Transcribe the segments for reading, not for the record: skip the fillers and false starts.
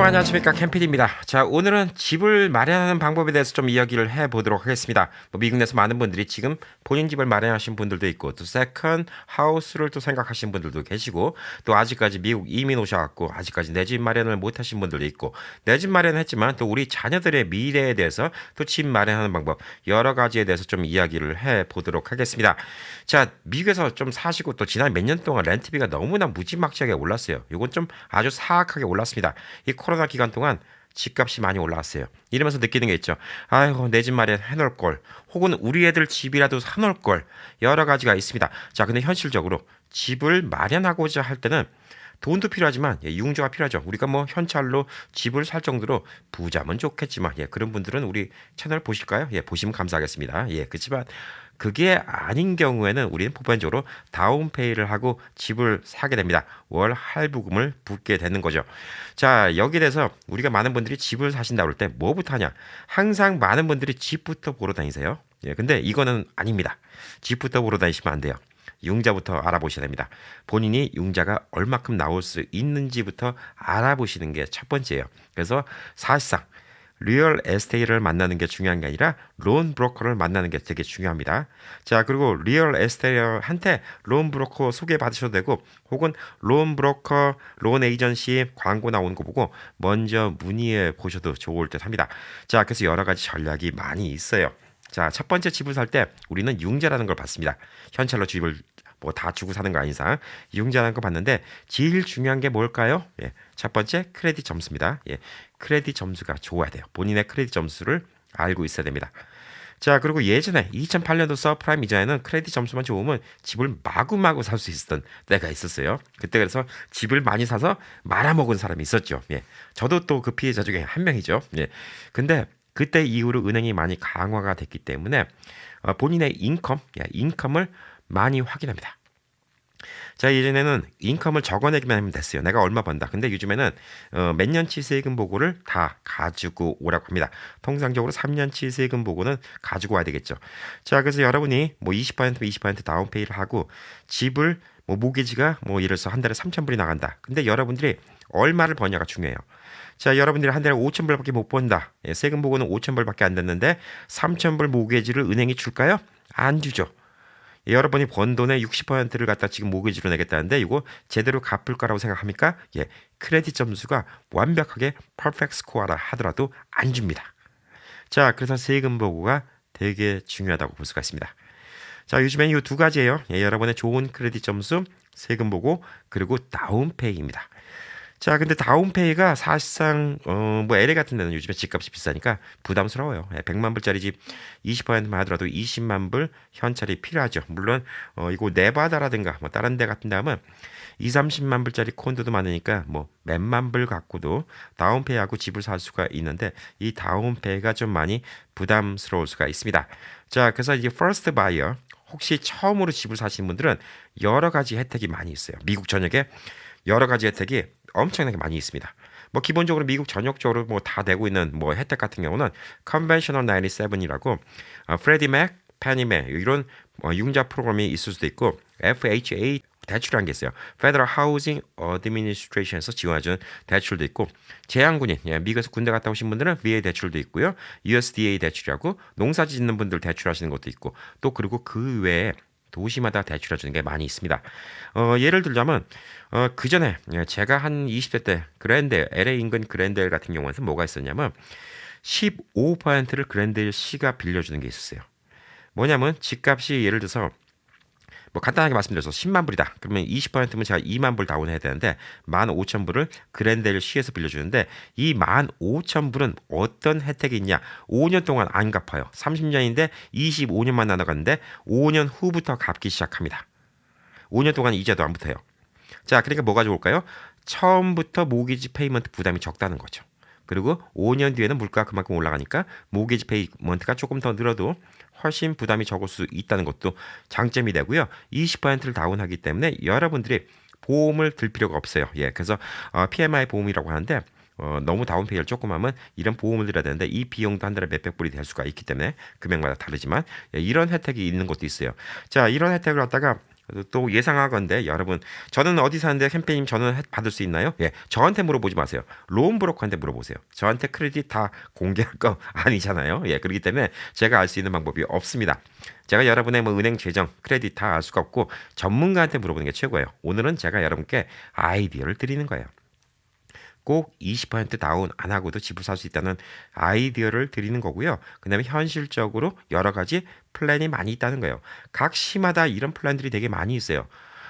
여러분 안녕하십니까, 캠필입니다. 자, 오늘은 집을 마련하는 방법에 대해서 좀 이야기를 해보도록 하겠습니다. 미국 내에서 많은 분들이 지금 본인 집을 마련하신 분들도 있고, 또 세컨 하우스를 또 생각하시는 분들도 계시고, 또 아직까지 미국 이민 오셔갖고 아직까지 내 집 마련을 못하신 분들도 있고, 내 집 마련했지만 또 우리 자녀들의 미래에 대해서 또 집 마련하는 방법 여러 가지에 대해서 좀 이야기를 해보도록 하겠습니다. 자, 미국에서 좀 사시고 또 지난 몇 년 동안 렌트비가 너무나 무지막지하게 올랐어요. 이건 좀 아주 사악하게 올랐습니다. 이 코로나 기간 동안 집값이 많이 올라왔어요. 이러면서 느끼는 게 있죠. 아이고, 내 집 마련 해놓을 걸, 혹은 우리 애들 집이라도 사놓을 걸, 여러 가지가 있습니다. 자, 근데 현실적으로 집을 마련하고자 할 때는 돈도 필요하지만 융자가 필요하죠. 우리가 뭐 현찰로 집을 살 정도로 부자면 좋겠지만, 그런 분들은 우리 채널 보실까요? 보시면 감사하겠습니다. 그렇지만 그게 아닌 경우에는 우리는 보편적으로 다운페이를 하고 집을 사게 됩니다. 월 할부금을 붓게 되는 거죠. 자, 여기에 대해서 우리가 많은 분들이 집을 사신다고 할 때 뭐부터 하냐? 항상 많은 분들이 집부터 보러 다니세요. 근데 이거는 아닙니다. 집부터 보러 다니시면 안 돼요. 융자부터 알아보셔야 됩니다. 본인이 융자가 얼마큼 나올 수 있는지부터 알아보시는 게 첫 번째예요. 그래서 사실상 리얼 에스테이트를 만나는 게 중요한 게 아니라 론 브로커를 만나는 게 되게 중요합니다. 자, 그리고 리얼 에스테이트한테 론 브로커 소개 받으셔도 되고, 혹은 론 브로커, 론 에이전시 광고 나오는 거 보고 먼저 문의해 보셔도 좋을 듯 합니다. 자, 그래서 여러 가지 전략이 많이 있어요. 자, 첫 번째 집을 살 때 우리는 융자라는 걸 받습니다. 현찰로 집을 뭐 다 주고 사는 거 아닌 이상 융자라는 거 받는데, 제일 중요한 게 뭘까요? 첫 번째 크레딧 점수입니다. 크레딧 점수가 좋아야 돼요. 본인의 크레딧 점수를 알고 있어야 됩니다. 자, 그리고 예전에 2008년도 서프라임 이전에는 크레딧 점수만 좋으면 집을 마구마구 살 수 있었던 때가 있었어요. 그때 그래서 집을 많이 사서 말아먹은 사람이 있었죠. 저도 또 그 피해자 중에 한 명이죠. 근데 그때 이후로 은행이 많이 강화가 됐기 때문에 본인의 인컴을 많이 확인합니다. 자, 예전에는 인컴을 적어내기만 하면 됐어요. 내가 얼마 번다. 근데 요즘에는 몇 년치 세금 보고를 다 가지고 오라고 합니다. 통상적으로 3년치 세금 보고는 가지고 와야 되겠죠. 자, 그래서 여러분이 뭐 20% 다운페이를 하고 집을 뭐 모기지가 뭐 예를 들어서 한 달에 3,000불이 나간다. 근데 여러분들이 얼마를 버냐가 중요해요. 자, 여러분들이 한 달에 5,000불밖에 못 번다. 세금 보고는 5,000불밖에 안 됐는데 3,000불 모기지를 은행이 줄까요? 안 주죠. 여러분이 번 돈의 60%를 갖다 지금 모기지로 내겠다는데 이거 제대로 갚을 거라고 생각합니까? 크레딧 점수가 완벽하게 퍼펙트 스코어라 하더라도 안 줍니다. 자, 그래서 세금 보고가 되게 중요하다고 볼 수가 있습니다. 자, 요즘엔 이 두 가지예요. 여러분의 좋은 크레딧 점수, 세금 보고, 그리고 다운페이입니다. 자, 근데 다운페이가 사실상 뭐 LA 같은 데는 요즘에 집값이 비싸니까 부담스러워요. 100만 불짜리 집 20%만 하더라도 20만 불 현찰이 필요하죠. 물론 이거 네바다라든가 뭐 다른 데 같은 데 하면 2, 30만 불짜리 콘도도 많으니까 뭐 몇만 불 갖고도 다운페이하고 집을 살 수가 있는데, 이 다운페이가 좀 많이 부담스러울 수가 있습니다. 자, 그래서 이제 퍼스트 바이어, 혹시 처음으로 집을 사시는 분들은 여러 가지 혜택이 많이 있어요. 미국 전역에 여러 가지 혜택이 엄청나게 많이 있습니다. 뭐 기본적으로 미국 전역적으로 뭐 다 내고 있는 뭐 혜택 같은 경우는 컨벤셔널 97이라고 프레디 맥, 페니 맥 이런 융자 프로그램이 있을 수도 있고, FHA 대출이라는 게 있어요. Federal Housing Administration에서 지원해주는 대출도 있고, 재향군인, 미국에서 군대 갔다 오신 분들은 VA 대출도 있고요. USDA 대출이라고 농사 짓는 분들 대출하시는 것도 있고, 또 그리고 그 외에 도시마다 대출해주는 게 많이 있습니다. 예를 들자면 그 전에 제가 한 20대 때 그랜델, LA 인근 그랜델 같은 경우에는 뭐가 있었냐면 15%를 그랜델 시가 빌려주는 게 있었어요. 뭐냐면 집값이 예를 들어서 뭐 간단하게 말씀드려서 10만 불이다. 그러면 20%면 제가 2만 불 다운해야 되는데 15,000불을 그랜델 시에서 빌려주는데, 이 15,000불은 어떤 혜택이 있냐? 5년 동안 안 갚아요. 30년인데 25년만 나눠갔는데 5년 후부터 갚기 시작합니다. 5년 동안 이자도 안 붙어요. 자, 그러니까 뭐가 좋을까요? 처음부터 모기지 페이먼트 부담이 적다는 거죠. 그리고 5년 뒤에는 물가가 그만큼 올라가니까 모기지 페이먼트가 조금 더 늘어도 훨씬 부담이 적을 수 있다는 것도 장점이 되고요. 20%를 다운하기 때문에 여러분들이 보험을 들 필요가 없어요. 그래서 PMI 보험이라고 하는데 너무 다운페이를 조금 하면 이런 보험을 들어야 되는데, 이 비용도 한 달에 몇백 불이 될 수가 있기 때문에 금액마다 다르지만 이런 혜택이 있는 것도 있어요. 자, 이런 혜택을 갖다가 또 예상하건대 여러분 저는 어디 사는데 캠페인 저는 받을 수 있나요? 예, 저한테 물어보지 마세요. 로운 브로커한테 물어보세요. 저한테 크레딧 다 공개할 거 아니잖아요. 예, 그렇기 때문에 제가 알 수 있는 방법이 없습니다. 제가 여러분의 뭐 은행 계정, 크레딧 다 알 수가 없고 전문가한테 물어보는 게 최고예요. 오늘은 제가 여러분께 아이디어를 드리는 거예요. 꼭 20% 다운 안 하고도 집을 살 수 있다는 아이디어를 드리는 거고요. 그다음에 현실적으로 여러 가지 플랜이 많이 있다는 거예요. 각 시마다 이런 플랜들이 되게 많이 있어요.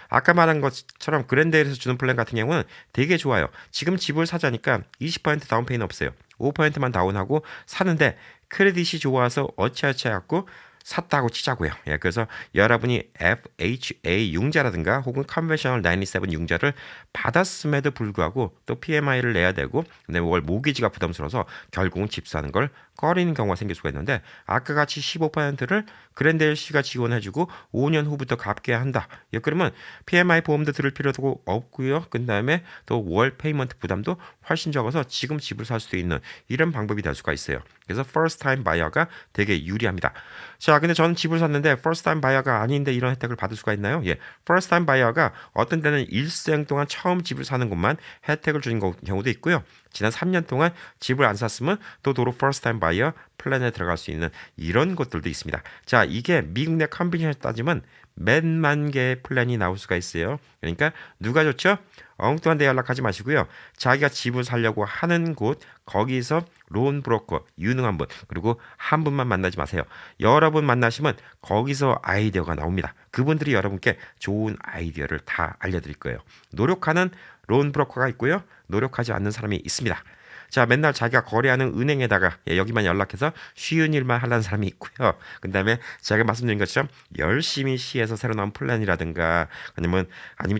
아까 말한 것처럼 그랜드에서 주는 플랜 같은 경우는 되게 좋아요. 지금 집을 사자니까 20% 다운페이는 없어요. 5%만 다운하고 사는데 크레딧이 좋아서 어찌어찌 해갖고 샀다고 치자고요. 예, 그래서 여러분이 FHA 융자라든가 혹은 컨벤셔널 97 융자를 받았음에도 불구하고 또 PMI를 내야 되고 근데 월 모기지가 부담스러워서 결국은 집 사는 걸 꺼리는 경우가 생길 수가 있는데 아까 같이 15%를 그랜델시가 지원해주고 5년 후부터 갚게 한다. 예, 그러면 PMI 보험도 들을 필요도 없고요. 그 다음에 또 월 페이먼트 부담도 훨씬 적어서 지금 집을 살 수도 있는 이런 방법이 될 수가 있어요. 그래서 first time buyer가 되게 유리합니다. 자, 근데 저는 집을 샀는데 first time buyer가 아닌데 이런 혜택을 받을 수가 있나요? 예, first time buyer가 어떤 때는 일생 동안 처음 집을 사는 것만 혜택을 주는 경우도 있고요. 지난 3년 동안 집을 안 샀으면 또 도로 first time buyer 플랜에 들어갈 수 있는 이런 것들도 있습니다. 자, 이게 미국 내 컨벤션에 따지면 몇만 개의 플랜이 나올 수가 있어요. 그러니까 누가 좋죠? 엉뚱한 데 연락하지 마시고요. 자기가 집을 사려고 하는 곳 거기서 론 브로커 유능한 분 그리고 한 분만 만나지 마세요. 여러 분 만나시면 거기서 아이디어가 나옵니다. 그분들이 여러분께 좋은 아이디어를 다 알려드릴 거예요. 노력하는 론 브로커가 있고요. 노력하지 않는 사람이 있습니다. 자, 맨날 자기가 거래하는 은행에다가 여기만 연락해서 쉬운 일만 하려는 사람이 있고요. 그 다음에 제가 말씀드린 것처럼 열심히 시에서 새로 나온 플랜이라든가 아니면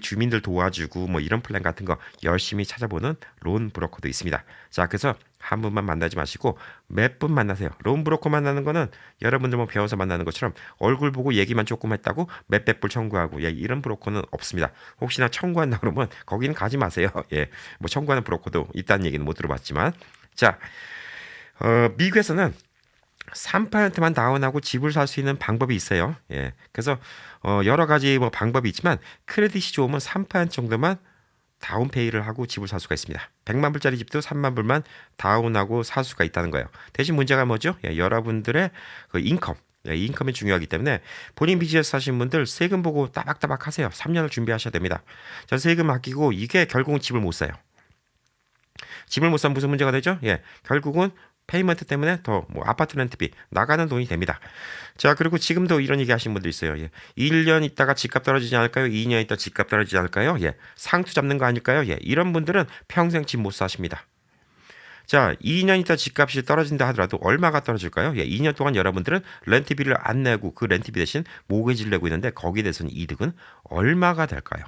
주민들 도와주고 뭐 이런 플랜 같은 거 열심히 찾아보는 론 브로커도 있습니다. 자, 그래서 한 분만 만나지 마시고 몇 분 만나세요. 론 브로커 만나는 거는 여러분들 뭐 배워서 만나는 것처럼 얼굴 보고 얘기만 조금 했다고 몇백 불 청구하고 예, 이런 브로커는 없습니다. 혹시나 청구한다 그러면 거기는 가지 마세요. 예, 뭐 청구하는 브로커도 있다는 얘기는 못 들어봤지만 자, 미국에서는 3%만 다운하고 집을 살 수 있는 방법이 있어요. 예, 그래서 여러 가지 뭐 방법이 있지만 크레딧이 좋으면 3% 정도만 다운페이를 하고 집을 살 수가 있습니다. 100만 불짜리 집도 3만 불만 다운하고 살 수가 있다는 거예요. 대신 문제가 뭐죠? 예, 여러분들의 그 인컴, 인컴이 중요하기 때문에 본인 비즈니스 하시는 분들 세금 보고 따박따박 하세요. 3년을 준비하셔야 됩니다. 전 세금 아끼고 이게 결국은 집을 못 사요. 집을 못 사면 무슨 문제가 되죠? 예, 결국은 페이먼트 때문에 더 뭐 아파트 렌트비 나가는 돈이 됩니다. 자, 그리고 지금도 이런 얘기 하시는 분들 있어요. 예. 1년 있다가 집값 떨어지지 않을까요? 2년 있다가 집값 떨어지지 않을까요? 예. 상투 잡는 거 아닐까요? 예. 이런 분들은 평생 집 못 사십니다. 자, 2년 있다 집값이 떨어진다 하더라도 얼마가 떨어질까요? 예, 2년 동안 여러분들은 렌트비를 안 내고 그 렌트비 대신 모기지를 내고 있는데 거기에 대해서는 이득은 얼마가 될까요?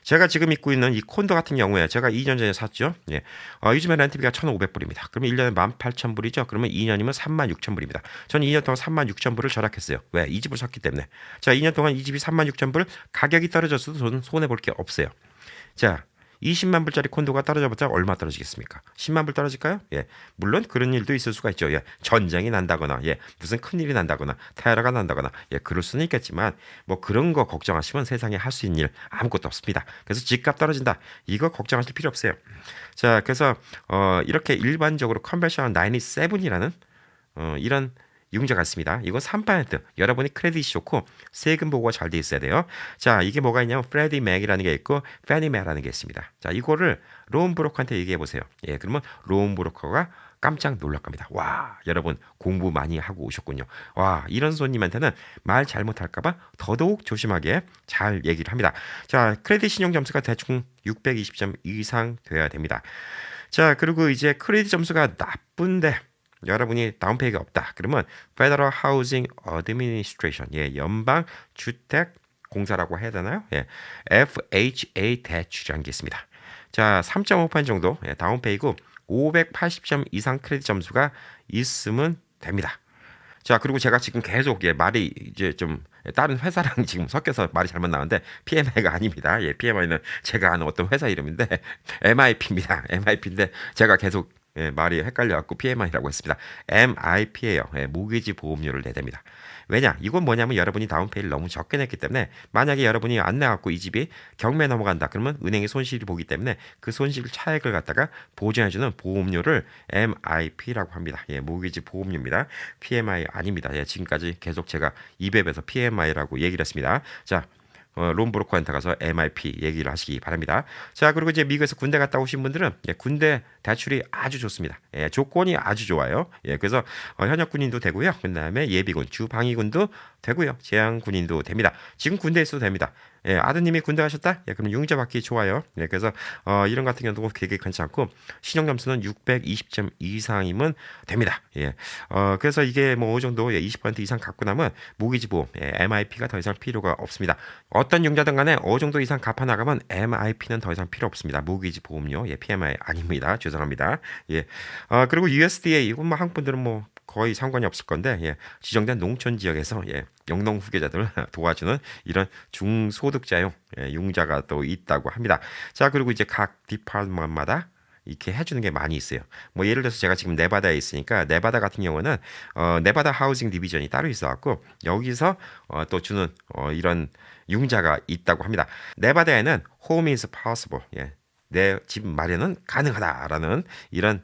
제가 지금 입고 있는 이 콘도 같은 경우에 제가 2년 전에 샀죠. 예. 요즘에 렌트비가 1,500불입니다. 그러면 1년에 18,000불이죠. 그러면 2년이면 36,000불입니다. 저는 2년 동안 36,000불을 절약했어요. 왜? 이 집을 샀기 때문에. 자, 2년 동안 이 집이 36,000불 가격이 떨어졌어도 저는 손해볼 게 없어요. 자, 20만 불짜리 콘도가 떨어져봤자 얼마 떨어지겠습니까? 10만 불 떨어질까요? 예, 물론 그런 일도 있을 수가 있죠. 예, 전쟁이 난다거나, 예, 무슨 큰 일이 난다거나, 테러가 난다거나, 예, 그럴 수는 있겠지만 뭐 그런 거 걱정하시면 세상에 할 수 있는 일 아무것도 없습니다. 그래서 집값 떨어진다 이거 걱정하실 필요 없어요. 자, 그래서 이렇게 일반적으로 컨벤셔널 97이라는 이런 융자가 있습니다. 이건 3% 여러분이 크레딧이 좋고 세금 보고가 잘 돼 있어야 돼요. 자, 이게 뭐가 있냐면 프레디 맥이라는 게 있고 페니 맥이라는 게 있습니다. 자, 이거를 로운 브로커한테 얘기해 보세요. 예, 그러면 로운 브로커가 깜짝 놀랄 겁니다. 와, 여러분 공부 많이 하고 오셨군요. 와, 이런 손님한테는 말 잘못할까봐 더더욱 조심하게 잘 얘기를 합니다. 자, 크레딧 신용 점수가 대충 620점 이상 돼야 됩니다. 자, 그리고 이제 크레딧 점수가 나쁜데 여러분이 다운페이가 없다. 그러면 Federal Housing Administration, 예, 연방 주택 공사라고 해야 되나요? 예, FHA 대출이라는 게 있습니다. 자, 3.5% 정도 다운페이고 580점 이상 크레딧 점수가 있으면 됩니다. 자, 그리고 제가 지금 계속 말이 이제 좀 다른 회사랑 지금 섞여서 말이 잘못 나오는데 PMI가 아닙니다. 예, PMI는 제가 아는 어떤 회사 이름인데 MIP입니다. MIP인데 제가 계속 예, 말이 헷갈려갖고 PMI라고 했습니다. MIP예요. 예, 모기지 보험료를 내됩니다. 왜냐? 이건 뭐냐면 여러분이 다운페이를 너무 적게 냈기 때문에 만약에 여러분이 안 내갖고 이 집이 경매 넘어간다. 그러면 은행이 손실이 보기 때문에 그 손실 차액을 갖다가 보증해주는 보험료를 MIP라고 합니다. 예, 모기지 보험료입니다. PMI 아닙니다. 예, 지금까지 계속 제가 이베에서 PMI라고 얘기를 했습니다. 자, 론브로커한테 가서 MIP 얘기를 하시기 바랍니다. 자, 그리고 이제 미국에서 군대 갔다 오신 분들은 예, 군대 대출이 아주 좋습니다. 예, 조건이 아주 좋아요. 예, 그래서 현역 군인도 되고요. 그다음에 예비군, 주방위군도 되고요. 제한 군인도 됩니다. 지금 군대에 있어도 됩니다. 예, 아드님이 군대 가셨다? 예, 그럼 융자 받기 좋아요. 예, 그래서 이런 같은 경우도 되게 괜찮고 신용 점수는 620점 이상이면 됩니다. 예, 그래서 이게 뭐 어느 정도 20% 이상 갖고 나면 모기지 보험 MIP가 더 이상 필요가 없습니다. 어떤 융자든 간에 어느 정도 이상 갚아 나가면 MIP는 더 이상 필요 없습니다. 모기지 보험료 예, PMI 아닙니다. 죄송합니다. 예, 그리고 USDA 이건 뭐 한국 분들은 뭐 거의 상관이 없을 건데 예, 지정된 농촌 지역에서 예, 영농 후계자들을 도와주는 이런 중소득자용 예, 융자가 또 있다고 합니다. 자, 그리고 이제 각 디파트먼트마다 이렇게 해주는 게 많이 있어요. 뭐 예를 들어서 제가 지금 네바다에 있으니까 네바다 같은 경우는 네바다 하우징 디비전이 따로 있어갖고 여기서 또 주는 이런 융자가 있다고 합니다. 네바다에는 home is possible, 예, 내 집 마련은 가능하다라는 이런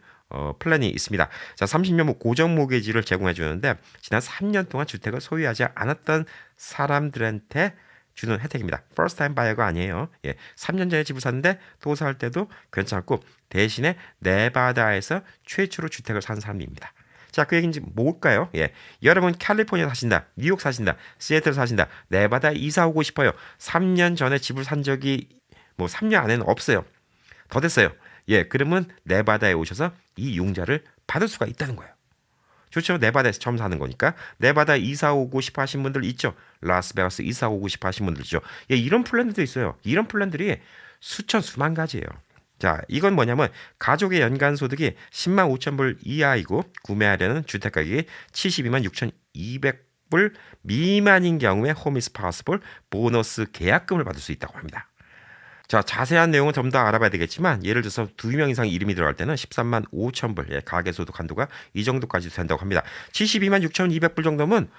플랜이 있습니다. 자, 30년 고정 모기지를 제공해 주는데 지난 3년 동안 주택을 소유하지 않았던 사람들한테 주는 혜택입니다. First time buyer가 아니에요. 예, 3년 전에 집을 샀는데 도서할 때도 괜찮고 대신에 네바다에서 최초로 주택을 산 사람입니다. 자, 그 얘기는 뭘까요? 예, 여러분 캘리포니아 사신다, 뉴욕 사신다, 시애틀 사신다, 네바다 이사 오고 싶어요. 3년 전에 집을 산 적이 뭐 3년 안에는 없어요. 더 됐어요. 예, 그러면 네바다에 오셔서 이 융자를 받을 수가 있다는 거예요. 좋죠? 네바다에서 처음 사는 거니까. 네바다 이사 오고 싶어 하신 분들 있죠? 라스베가스 이사 오고 싶어 하신 분들 있죠? 예, 이런 플랜들도 있어요. 이런 플랜들이 수만 가지예요. 자, 이건 뭐냐면 가족의 연간 소득이 10만 5천 불 이하이고 구매하려는 주택 가격이 72만 6,200불 미만인 경우에 홈 이즈 파서블 보너스 계약금을 받을 수 있다고 합니다. 자, 자세한 내용은 좀 더 알아봐야 되겠지만 예를 들어서 2명 이상 이름이 들어갈 때는 13만 5천 불, 예, 가계소득 한도가 이 정도까지도 된다고 합니다. 72만 6,200불 정도면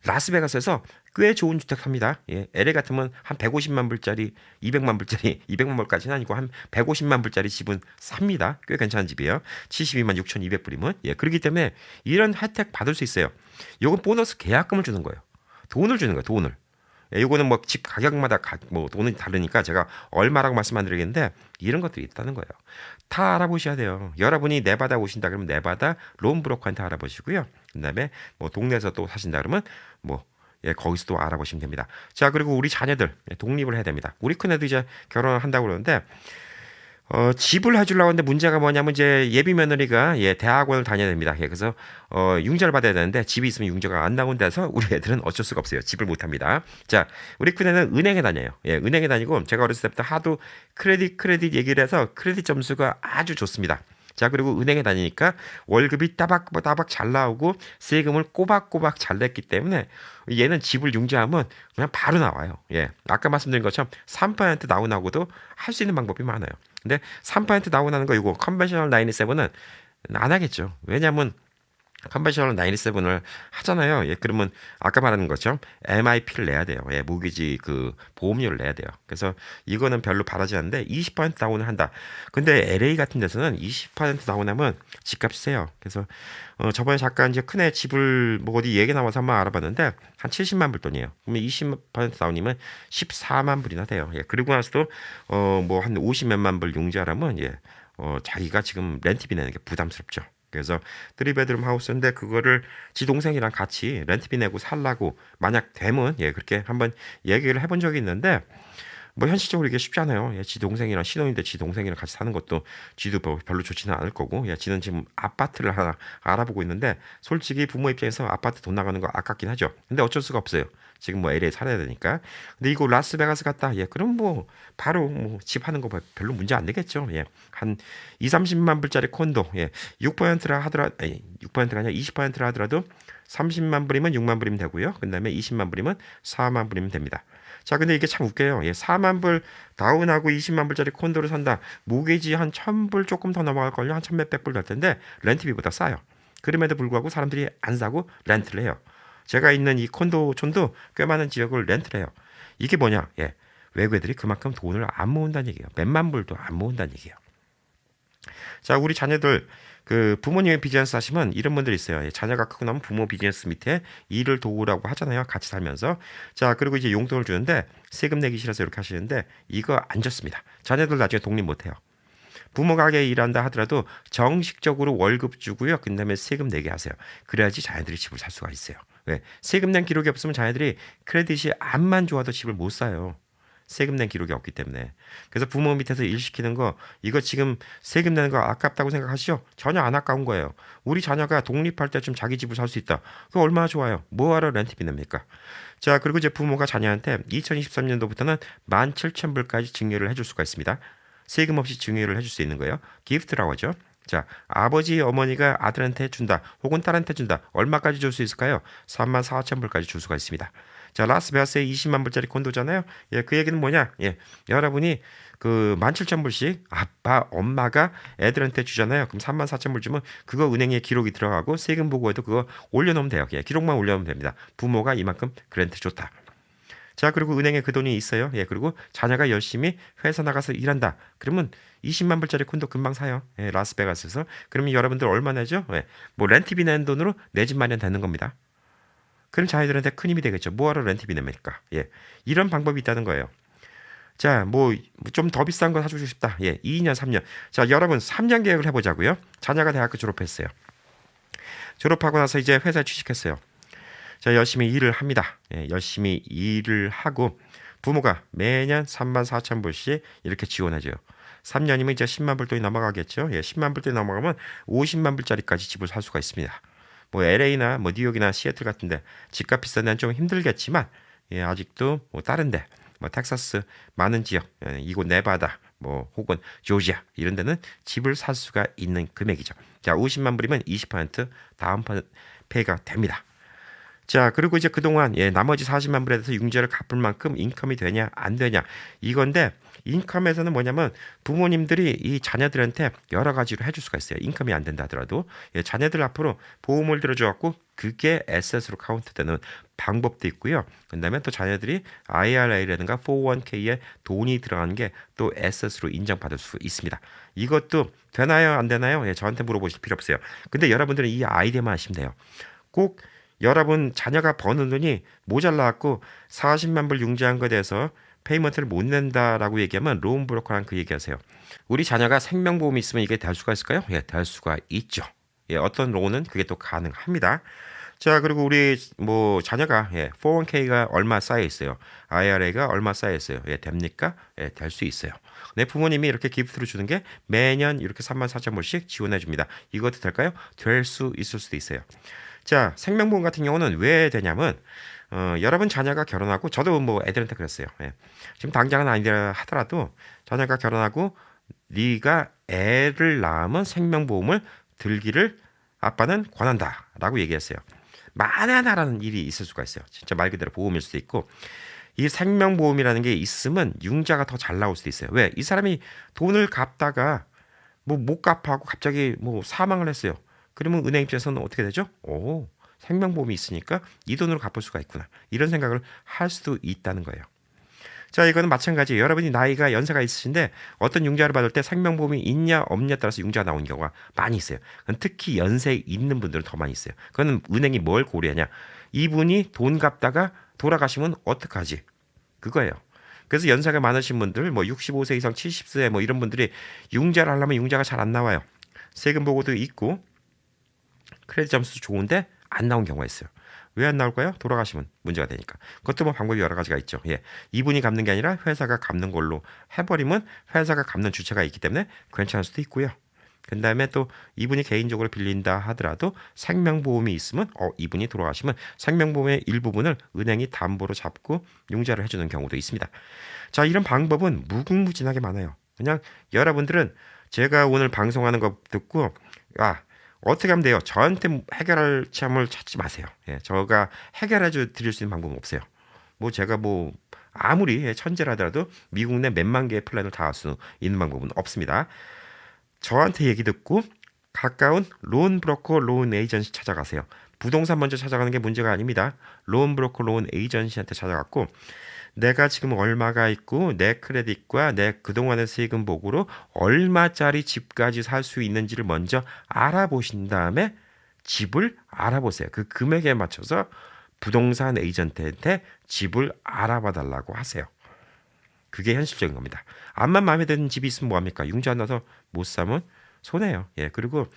라스베가스에서 꽤 좋은 주택 삽니다. 예, LA 같으면 한 150만 불짜리, 200만 불짜리, 200만 불까지는 아니고 한 150만 불짜리 집은 삽니다. 꽤 괜찮은 집이에요. 72만 6,200불이면. 예, 그렇기 때문에 이런 혜택 받을 수 있어요. 이건 보너스 계약금을 주는 거예요. 돈을 주는 거예요, 돈을. 예, 요거는 뭐 집 가격마다 뭐 돈이 다르니까 제가 얼마라고 말씀 안 드리겠는데 이런 것들이 있다는 거예요. 다 알아보셔야 돼요. 여러분이 네바다 오신다 그러면 네바다 론브로커한테 알아보시고요. 그다음에 뭐 동네에서 또 사신다 그러면 뭐 예, 거기서 또 알아보시면 됩니다. 자, 그리고 우리 자녀들 독립을 해야 됩니다. 우리 큰애도 이제 결혼을 한다고 그러는데 집을 해주려고 하는데 문제가 뭐냐면 이제 예비 며느리가 예, 대학원을 다녀야 됩니다. 예, 그래서 융자를 받아야 되는데 집이 있으면 융자가 안 나온다 해서 우리 애들은 어쩔 수가 없어요. 집을 못 합니다. 자, 우리 큰애는 은행에 다녀요. 예, 은행에 다니고 제가 어렸을 때부터 하도 크레딧 얘기를 해서 크레딧 점수가 아주 좋습니다. 자, 그리고 은행에 다니니까 월급이 따박따박 잘 나오고 세금을 꼬박꼬박 잘 냈기 때문에 얘는 집을 융자하면 그냥 바로 나와요. 예, 아까 말씀드린 것처럼 3% 나오고도 할 수 있는 방법이 많아요. 근데 3% 나오는 거 이거 컨벤셔널 97은 안 하겠죠. 왜냐하면 컨벤셔널 97을 하잖아요. 예, 그러면 아까 말하는 것처럼 MIP를 내야 돼요. 예, 모기지 그 보험료를 내야 돼요. 그래서 이거는 별로 바라지 않는데 20% 다운을 한다. 근데 LA 같은 데서는 20% 다운하면 집값이 세요. 그래서 저번에 잠깐 이제 큰애 집을 뭐 어디 얘기 나와서 한번 알아봤는데 한 70만 불 돈이에요. 그러면 20% 다운이면 14만 불이나 돼요. 예, 그리고 나서도 뭐 한 50몇만 불 융자라면 예, 자기가 지금 렌트비 내는 게 부담스럽죠. 그래서 3베드룸 하우스인데 그거를 지 동생이랑 같이 렌트비 내고 살라고 만약 되면 예, 그렇게 한번 얘기를 해본 적이 있는데 뭐 현실적으로 이게 쉽지 않아요. 예, 지 동생이랑 신혼인데 지 동생이랑 같이 사는 것도 지도 별로 좋지는 않을 거고 예, 지는 지금 아파트를 하나 알아보고 있는데 솔직히 부모 입장에서 아파트 돈 나가는 거 아깝긴 하죠. 근데 어쩔 수가 없어요. 지금 뭐 LA 살아야 되니까. 근데 이거 라스베가스 갔다. 예, 그럼 뭐 바로 뭐 집 하는 거 별로 문제 안 되겠죠. 예, 한 30만 불짜리 콘도. 예, 6%라 하더라도 6%가 아니라 20%라 하더라도 30만 불이면 6만 불이면 되고요. 그다음에 20만 불이면 4만 불이면 됩니다. 자, 근데 이게 참 웃겨요. 예, 4만 불 다운하고 20만 불짜리 콘도를 산다. 모기지 한 1,000불 조금 더 넘어갈걸요. 한 1,000몇백 불 될 텐데 렌트비보다 싸요. 그럼에도 불구하고 사람들이 안 사고 렌트를 해요. 제가 있는 이 콘도촌도 꽤 많은 지역을 렌트를 해요. 이게 뭐냐? 예, 외국 애들이 그만큼 돈을 안 모은다는 얘기예요. 몇만 불도 안 모은다는 얘기예요. 자, 우리 자녀들 그 부모님의 비즈니스 하시면 이런 분들 있어요. 예, 자녀가 크고 나면 부모 비즈니스 밑에 일을 도우라고 하잖아요. 같이 살면서. 자, 그리고 이제 용돈을 주는데 세금 내기 싫어서 이렇게 하시는데 이거 안 좋습니다. 자녀들 나중에 독립 못 해요. 부모 가게에 일한다 하더라도 정식적으로 월급 주고요. 그 다음에 세금 내게 하세요. 그래야지 자녀들이 집을 살 수가 있어요. 왜? 세금 낸 기록이 없으면 자녀들이 크레딧이 암만 좋아도 집을 못 사요. 세금 낸 기록이 없기 때문에. 그래서 부모 밑에서 일 시키는 거 이거 지금 세금 내는 거 아깝다고 생각하시죠? 전혀 안 아까운 거예요. 우리 자녀가 독립할 때쯤 자기 집을 살 수 있다. 그거 얼마나 좋아요. 뭐하러 렌트비 냅니까? 자, 그리고 이제 부모가 자녀한테 2023년도부터는 17,000불까지 증여를 해줄 수가 있습니다. 세금 없이 증여를 해줄 수 있는 거예요. 기프트라고 하죠. 자, 아버지, 어머니가 아들한테 준다. 혹은 딸한테 준다. 얼마까지 줄 수 있을까요? 34,000불까지 줄 수가 있습니다. 자, 라스베가스에 20만 불짜리 콘도잖아요. 예, 그 얘기는 뭐냐? 예, 여러분이 그 17,000불씩 아빠, 엄마가 애들한테 주잖아요. 그럼 34,000불 주면 그거 은행에 기록이 들어가고 세금 보고에도 그거 올려놓으면 돼요. 예, 기록만 올려놓으면 됩니다. 부모가 이만큼 그랜트 줬다. 자, 그리고 은행에 그 돈이 있어요. 예, 그리고 자녀가 열심히 회사 나가서 일한다. 그러면 20만 불짜리 콘도 금방 사요. 예, 라스베가스에서. 그러면 여러분들 얼마 내죠? 예, 뭐 렌트비 낸 돈으로 내 집 마련 되는 겁니다. 그럼 자녀들한테 큰 힘이 되겠죠. 뭐하러 렌트비 냅니까? 예, 이런 방법이 있다는 거예요. 자, 뭐 좀 더 비싼 거 사주고 싶다. 예, 2년, 3년. 자, 여러분 3년 계획을 해보자고요. 자녀가 대학교 졸업했어요. 졸업하고 나서 이제 회사에 취직했어요. 자, 열심히 일을 합니다. 예, 열심히 일을 하고 부모가 매년 34,000불씩 이렇게 지원해줘요. 3년이면 이제 10만 불 돈이 넘어가겠죠. 예, 10만 불 돈이 넘어가면 50만 불짜리까지 집을 살 수가 있습니다. 뭐 LA나 뭐 뉴욕이나 시애틀 같은데 집값 비싼 데는 좀 힘들겠지만 예, 아직도 뭐 다른데 뭐 텍사스 많은 지역 예, 이곳 네바다 뭐 혹은 조지아 이런 데는 집을 살 수가 있는 금액이죠. 자, 50만 불이면 20% 다운 페이가 됩니다. 자, 그리고 이제 그동안 예, 나머지 40만 불에 대해서 융자를 갚을 만큼 인컴이 되냐 안 되냐 이건데 인컴에서는 뭐냐면 부모님들이 이 자녀들한테 여러 가지로 해줄 수가 있어요. 인컴이 안 된다 하더라도 예, 자녀들 앞으로 보험을 들어줘갖고 그게 에셋으로 카운트되는 방법도 있고요. 그다음에 또 자녀들이 IRA라든가 401k에 돈이 들어가는 게 또 에셋으로 인정받을 수 있습니다. 이것도 되나요 안 되나요? 예, 저한테 물어보실 필요 없어요. 근데 여러분들은 이 아이디어만 하시면 돼요. 꼭 여러분 자녀가 버는 돈이 모자라갖고 40만 불 융자한 거에 대해서 페이먼트를 못 낸다라고 얘기하면 로운 브로커랑 그 얘기하세요. 우리 자녀가 생명보험이 있으면 이게 될 수가 있을까요? 예, 될 수가 있죠. 예, 어떤 로운은 그게 또 가능합니다. 자, 그리고 우리 뭐 자녀가 예, 401k가 얼마 쌓여 있어요. IRA가 얼마 쌓여 있어요. 예, 됩니까? 예, 될 수 있어요. 내 부모님이 이렇게 기프트로 주는 게 매년 이렇게 34,000불씩 지원해 줍니다. 이것도 될까요? 될 수 있을 수도 있어요. 자, 생명보험 같은 경우는 왜 되냐면 여러분 자녀가 결혼하고 저도 뭐 애들한테 그랬어요. 예. 지금 당장은 아니라 하더라도 자녀가 결혼하고 네가 애를 낳으면 생명보험을 들기를 아빠는 권한다라고 얘기했어요. 만에 하나라는 일이 있을 수가 있어요. 진짜 말 그대로 보험일 수도 있고 이 생명보험이라는 게 있으면 융자가 더 잘 나올 수도 있어요. 왜? 이 사람이 돈을 갚다가 뭐 못 갚아고 갑자기 뭐 사망을 했어요. 그러면 은행 입장에서는 어떻게 되죠? 오, 생명보험이 있으니까 이 돈으로 갚을 수가 있구나. 이런 생각을 할 수도 있다는 거예요. 자, 이거는 마찬가지예요. 여러분이 나이가 연세가 있으신데 어떤 융자를 받을 때 생명보험이 있냐 없냐에 따라서 융자가 나오는 경우가 많이 있어요. 특히 연세 있는 분들은 더 많이 있어요. 그거는 은행이 뭘 고려하냐. 이분이 돈 갚다가 돌아가시면 어떡하지? 그거예요. 그래서 연세가 많으신 분들 뭐 65세 이상 70세 뭐 이런 분들이 융자를 하려면 융자가 잘 안 나와요. 세금 보고도 있고 크레딧 점수도 좋은데 안 나온 경우가 있어요. 왜 안 나올까요? 돌아가시면 문제가 되니까. 그것도 뭐 방법이 여러 가지가 있죠. 예, 이분이 갚는 게 아니라 회사가 갚는 걸로 해버리면 회사가 갚는 주체가 있기 때문에 괜찮을 수도 있고요. 그 다음에 또 이분이 개인적으로 빌린다 하더라도 생명보험이 있으면 이분이 돌아가시면 생명보험의 일부분을 은행이 담보로 잡고 융자를 해주는 경우도 있습니다. 자, 이런 방법은 무궁무진하게 많아요. 그냥 여러분들은 제가 오늘 방송하는 거 듣고 어떻게 하면 돼요? 저한테 해결할 체험을 찾지 마세요. 예, 저가 해결해 드릴 수 있는 방법은 없어요. 뭐 제가 뭐 아무리 천재라더라도 미국 내 몇만 개의 플랜을 다 할 수 있는 방법은 없습니다. 저한테 얘기 듣고 가까운 론 브로커, 론 에이전시 찾아가세요. 부동산 먼저 찾아가는 게 문제가 아닙니다. 론 브로커, 론 에이전시한테 찾아갔고 내가 지금 얼마가 있고 내 크레딧과 내 그동안의 세금 보고로 얼마짜리 집까지 살 수 있는지를 먼저 알아보신 다음에 집을 알아보세요. 그 금액에 맞춰서 부동산 에이전트한테 집을 알아봐 달라고 하세요. 그게 현실적인 겁니다. 암만 마음에 드는 집이 있으면 뭐합니까? 융자 안 나서 못 사면 손해요. 예, 그리고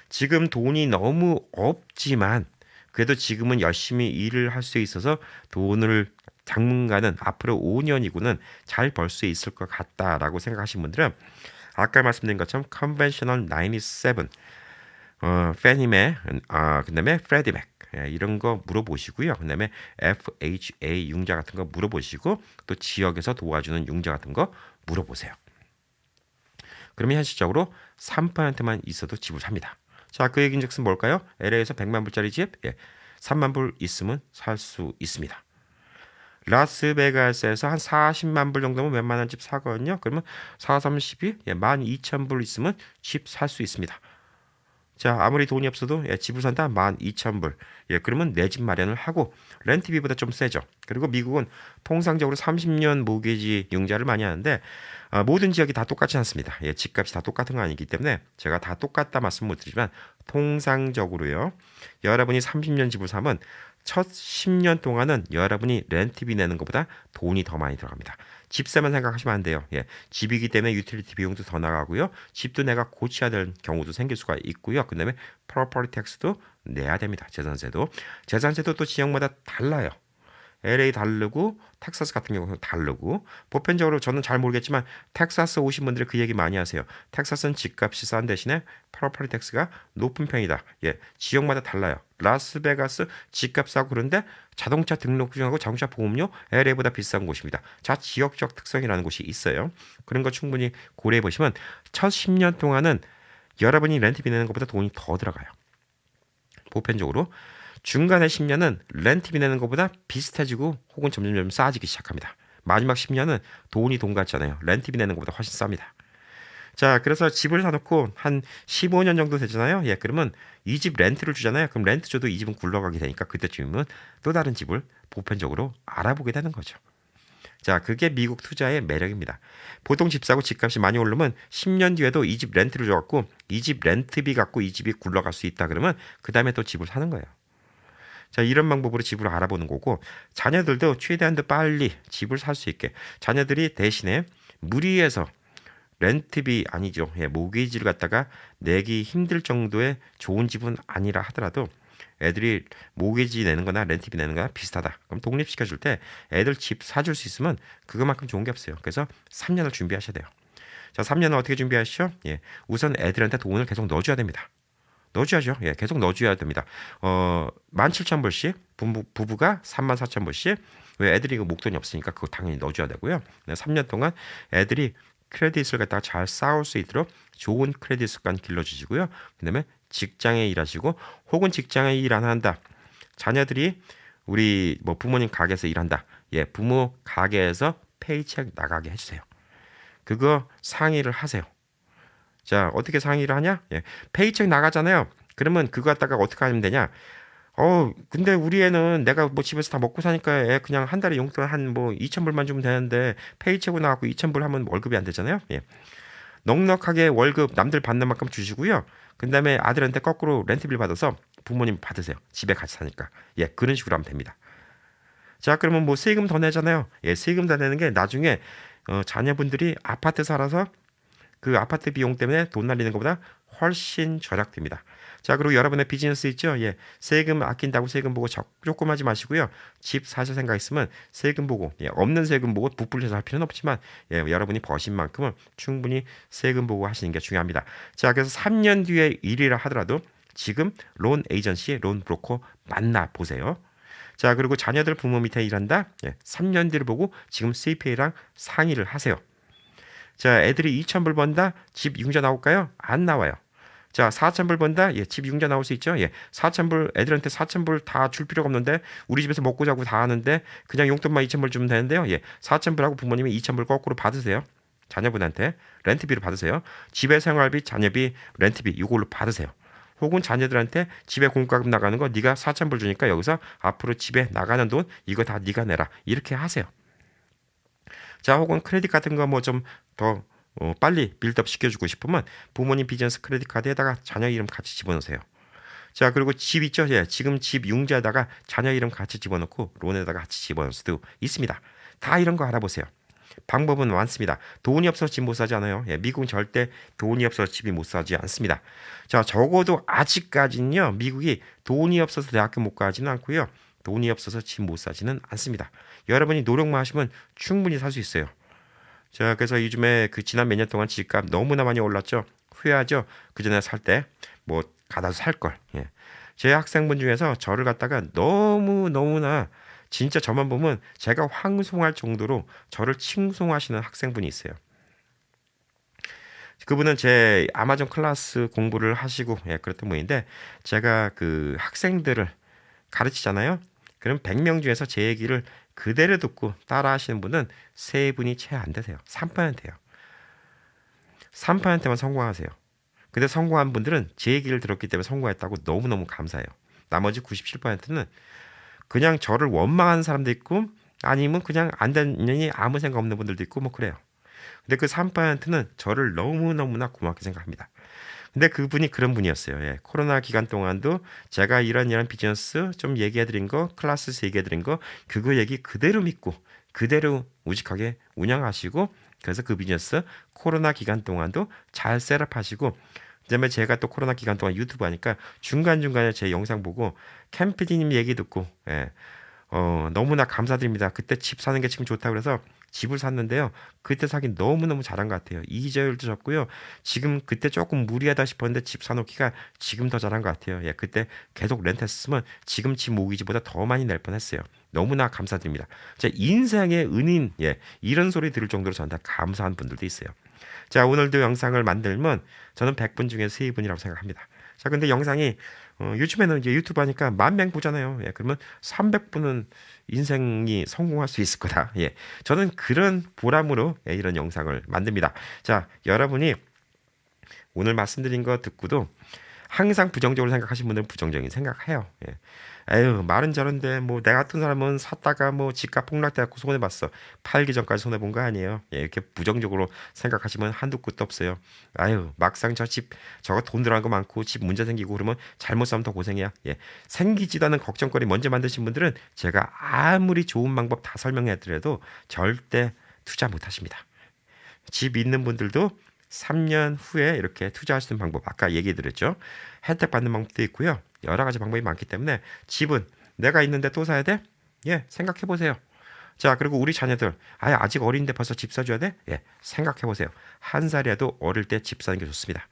지금 돈이 너무 없지만 그래도 지금은 열심히 일을 할 수 있어서 돈을 당분간은 앞으로 5년이고는 잘 벌 수 있을 것 같다라고 생각하시는 분들은 아까 말씀드린 것처럼 컨벤셔널 97 페니메 그다음에 프레디맥 이런 거 물어보시고요. 그다음에 FHA 융자 같은 거 물어보시고 또 지역에서 도와주는 융자 같은 거 물어보세요. 그러면 현실적으로 3%만 있어도 집을 삽니다. 자, 그 얘기인즉슨 뭘까요? LA에서 100만 불짜리 집 3만 불 있으면 살 수 있습니다. 라스베가스에서 한 40만 불 정도면 웬만한 집 사거든요. 그러면 4, 3, 12, 12,000불 있으면 집 살 수 있습니다. 자, 아무리 돈이 없어도 집을 산다 12,000불. 그러면 내 집 마련을 하고 렌트비보다 좀 세죠. 그리고 미국은 통상적으로 30년 모기지 융자를 많이 하는데 모든 지역이 다 똑같지 않습니다. 집값이 다 똑같은 거 아니기 때문에 제가 다 똑같다 말씀 못 드리지만 통상적으로요. 여러분이 30년 집을 사면 첫 10년 동안은 여러분이 렌트비 내는 것보다 돈이 더 많이 들어갑니다. 집세만 생각하시면 안 돼요. 집이기 때문에 유틸리티 비용도 더 나가고요. 집도 내가 고쳐야 될 경우도 생길 수가 있고요. 그 다음에 프로퍼티 텍스도 내야 됩니다. 재산세도. 재산세도 또 지역마다 달라요. LA 다르고 텍사스 같은 경우는 다르고 보편적으로 저는 잘 모르겠지만 텍사스 오신 분들이 그 얘기 많이 하세요. 텍사스는 집값이 싼 대신에 프로퍼티 텍스가 높은 편이다. 지역마다 달라요. 라스베가스 집값 싸고 그런데 자동차 등록증하고 자동차 보험료 LA보다 비싼 곳입니다. 자, 지역적 특성이라는 곳이 있어요. 그런 거 충분히 고려해 보시면 첫 10년 동안은 여러분이 렌트비 내는 것보다 돈이 더 들어가요. 보편적으로 중간에 10년은 렌트비 내는 것보다 비슷해지고 혹은 점점 싸지기 시작합니다. 마지막 10년은 돈이 돈 같잖아요. 렌트비 내는 것보다 훨씬 쌉니다. 자, 그래서 집을 사놓고 한 15년 정도 되잖아요. 그러면 이 집 렌트를 주잖아요. 그럼 렌트 줘도 이 집은 굴러가게 되니까 그때쯤이면 또 다른 집을 보편적으로 알아보게 되는 거죠. 자, 그게 미국 투자의 매력입니다. 보통 집 사고 집값이 많이 오르면 10년 뒤에도 이 집 렌트를 줘갖고 이 집 렌트비 갖고 이 집이 굴러갈 수 있다 그러면 그 다음에 또 집을 사는 거예요. 자, 이런 방법으로 집을 알아보는 거고 자녀들도 최대한 더 빨리 집을 살 수 있게 자녀들이 대신에 무리해서 렌트비 아니죠. 모기지를 갖다가 내기 힘들 정도의 좋은 집은 아니라 하더라도 애들이 모기지 내는 거나 렌트비 내는 거나 비슷하다. 그럼 독립시켜줄 때 애들 집 사줄 수 있으면 그것만큼 좋은 게 없어요. 그래서 3년을 준비하셔야 돼요. 자, 3년은 어떻게 준비하시죠? 우선 애들한테 돈을 계속 넣어줘야 됩니다. 넣어줘야죠. 계속 넣어줘야 됩니다. 17,000불씩 부부가 34,000불씩 왜 애들이 목돈이 없으니까 그거 당연히 넣어줘야 되고요. 3년 동안 애들이 크레딧을 갖다가 잘 쌓을 수 있도록 좋은 크레딧 습관 길러주시고요. 그 다음에 직장에 일하시고 혹은 직장에 일 안 한다. 자녀들이 우리 부모님 가게에서 일한다. 부모 가게에서 페이책 나가게 해주세요. 그거 상의를 하세요. 자, 어떻게 상의를 하냐? 페이책 나가잖아요. 그러면 그거 갖다가 어떻게 하면 되냐? 근데 우리 애는 내가 집에서 다 먹고 사니까 애 그냥 한 달에 용돈 한 2,000불만 주면 되는데 페이책으로 나가고 2,000불 하면 월급이 안 되잖아요. 넉넉하게 월급 남들 받는 만큼 주시고요. 그 다음에 아들한테 거꾸로 렌트비를 받아서 부모님 받으세요. 집에 같이 사니까. 그런 식으로 하면 됩니다. 자, 그러면 세금 더 내잖아요. 세금 더 내는 게 나중에 자녀분들이 아파트 살아서 그 아파트 비용 때문에 돈 날리는 것보다 훨씬 절약됩니다. 자, 그리고 여러분의 비즈니스 있죠? 세금 아낀다고 세금 보고 조금 하지 마시고요. 집 사실 생각 있으면 세금 보고, 없는 세금 보고 부풀려서 할 필요는 없지만, 여러분이 버신 만큼은 충분히 세금 보고 하시는 게 중요합니다. 자, 그래서 3년 뒤에 일이라 하더라도 지금 론 에이전시, 론 브로커 만나보세요. 자, 그리고 자녀들 부모 밑에 일한다? 3년 뒤를 보고 지금 CPA랑 상의를 하세요. 자, 애들이 2,000불 번다? 집 융자 나올까요? 안 나와요. 자, 4,000불 번다. 예, 집 융자 나올 수 있죠. 예, 4,000불 애들한테 4,000불 다 줄 필요가 없는데 우리 집에서 먹고 자고 다 하는데 그냥 용돈만 2,000불 주면 되는데요. 예, 4,000불하고 부모님이 2,000불 거꾸로 받으세요. 자녀분한테 렌트비로 받으세요. 집에 생활비, 자녀비, 렌트비 이걸로 받으세요. 혹은 자녀들한테 집에 공과금 나가는 거 네가 4,000불 주니까 여기서 앞으로 집에 나가는 돈 이거 다 네가 내라. 이렇게 하세요. 자, 혹은 크레딧 같은 거 뭐 좀 더 빨리 빌드업 시켜주고 싶으면 부모님 비즈니스 크레딧 카드에다가 자녀 이름 같이 집어넣으세요. 자, 그리고 집 있죠? 예, 지금 집 융자에다가 자녀 이름 같이 집어넣고 론에다가 같이 집어넣을 수도 있습니다. 다 이런 거 알아보세요. 방법은 많습니다. 돈이 없어서 집 못 사지 않아요. 예, 미국은 절대 돈이 없어서 집이 못 사지 않습니다. 자, 적어도 아직까지는요, 미국이 돈이 없어서 대학교 못 가지는 않고요. 돈이 없어서 집 못 사지는 않습니다. 여러분이 노력만 하시면 충분히 살 수 있어요. 자, 그래서 요즘에 그 지난 몇 년 동안 집값 너무나 많이 올랐죠. 후회하죠. 그 전에 살 때 뭐 가다 살 걸. 예. 제 학생분 중에서 저를 갖다가 너무나 진짜 저만 보면 제가 황송할 정도로 저를 칭송하시는 학생분이 있어요. 그분은 제 아마존 클래스 공부를 하시고 예, 그랬던 분인데 제가 그 학생들을 가르치잖아요. 그럼 100명 중에서 제 얘기를 그대로 듣고 따라 하시는 분은 3분이 채 안 되세요. 3%예요. 3%만 성공하세요. 근데 성공한 분들은 제 얘기를 들었기 때문에 성공했다고 너무너무 감사해요. 나머지 97%는 그냥 저를 원망하는 사람도 있고 아니면 그냥 안 되느니 아무 생각 없는 분들도 있고 뭐 그래요. 근데 그 3%는 저를 너무너무나 고맙게 생각합니다. 근데 그분이 그런 분이었어요. 예. 코로나 기간 동안도 제가 이런 비즈니스 좀 얘기해드린 거, 클래스에서 얘기해드린 거, 그거 얘기 그대로 믿고 그대로 우직하게 운영하시고 그래서 그 비즈니스 코로나 기간 동안도 잘 셋업하시고 그다음에 제가 또 코로나 기간 동안 유튜브 하니까 중간중간에 제 영상 보고 캠피디님 얘기 듣고 예. 너무나 감사드립니다. 그때 집 사는 게 지금 좋다고 그래서 집을 샀는데요. 그때 사긴 너무너무 잘한 것 같아요. 이자율도 적고요. 지금 그때 조금 무리하다 싶었는데 집 사놓기가 지금 더 잘한 것 같아요. 예, 그때 계속 렌트 했으면 지금 집 모기지보다 더 많이 낼 뻔했어요. 너무나 감사드립니다. 제 인생의 은인, 예, 이런 소리 들을 정도로 저한테 감사한 분들도 있어요. 자, 오늘도 영상을 만들면 저는 100분 중에 3분이라고 생각합니다. 자, 근데 영상이 요즘에는 이제 유튜브 하니까 10,000명 보잖아요. 예, 그러면 300분은 인생이 성공할 수 있을 거다. 예, 저는 그런 보람으로 예, 이런 영상을 만듭니다. 자, 여러분이 오늘 말씀드린 거 듣고도 항상 부정적으로 생각하시는 분들은 부정적인 생각해요. 예. 에휴, 말은 저런데 뭐 내 같은 사람은 샀다가 뭐 집값 폭락돼갖고 손해봤어. 팔기 전까지 손해본 거 아니에요. 예, 이렇게 부정적으로 생각하시면 한두 끝도 없어요. 아유, 막상 저 집 저거 돈 들어간 거 많고 집 문제 생기고 그러면 잘못 사면 더 고생이야. 예, 생기지도 않은 걱정거리 먼저 만드신 분들은 제가 아무리 좋은 방법 다 설명해드려도 절대 투자 못하십니다. 집 있는 분들도 3년 후에 이렇게 투자하시는 방법 아까 얘기 드렸죠. 혜택 받는 방법도 있고요. 여러 가지 방법이 많기 때문에 집은 내가 있는데 또 사야 돼? 예, 생각해 보세요. 자, 그리고 우리 자녀들 아직 어린데 벌써 집 사줘야 돼? 예, 생각해 보세요. 한 살이라도 어릴 때 집 사는 게 좋습니다.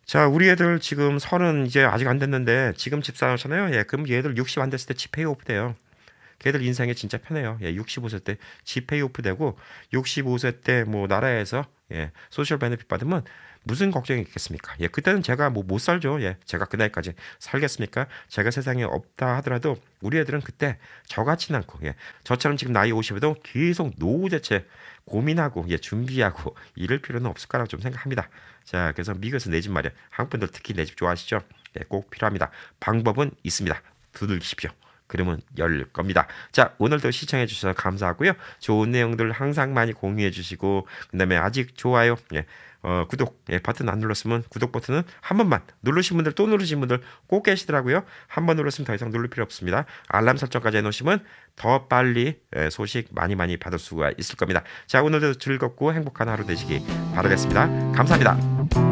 자, 우리 애들 지금 30 이제 아직 안 됐는데 지금 집 사놓잖아요. 예, 그럼 얘들 60 안 됐을 때 집 페이오프 돼요. 걔들 인생이 진짜 편해요. 예, 65세 때 집 페이오프 되고 65세 때 뭐 나라에서 예, 소셜 베네핏 받으면 무슨 걱정이 있겠습니까? 예, 그때는 제가 뭐 못 살죠. 예, 제가 그 나이까지 살겠습니까? 제가 세상에 없다 하더라도 우리 애들은 그때 저같지는 않고 예, 저처럼 지금 나이 50에도 계속 노후 대책 고민하고 예, 준비하고 이럴 필요는 없을 거라고 좀 생각합니다. 자, 그래서 미국에서 내 집 마련 한국 분들 특히 내 집 좋아하시죠? 예, 꼭 필요합니다. 방법은 있습니다. 두들기십시오. 그러면 열 겁니다. 자, 오늘도 시청해 주셔서 감사하고요. 좋은 내용들 항상 많이 공유해 주시고 그다음에 아직 좋아요, 예, 구독 버튼 안 눌렀으면 구독 버튼은 한 번만 누르신 분들 또 누르신 분들 꼭 계시더라고요. 한 번 눌렀으면 더 이상 누를 필요 없습니다. 알람 설정까지 해놓으시면 더 빨리 소식 많이 받을 수가 있을 겁니다. 자, 오늘도 즐겁고 행복한 하루 되시기 바라겠습니다. 감사합니다.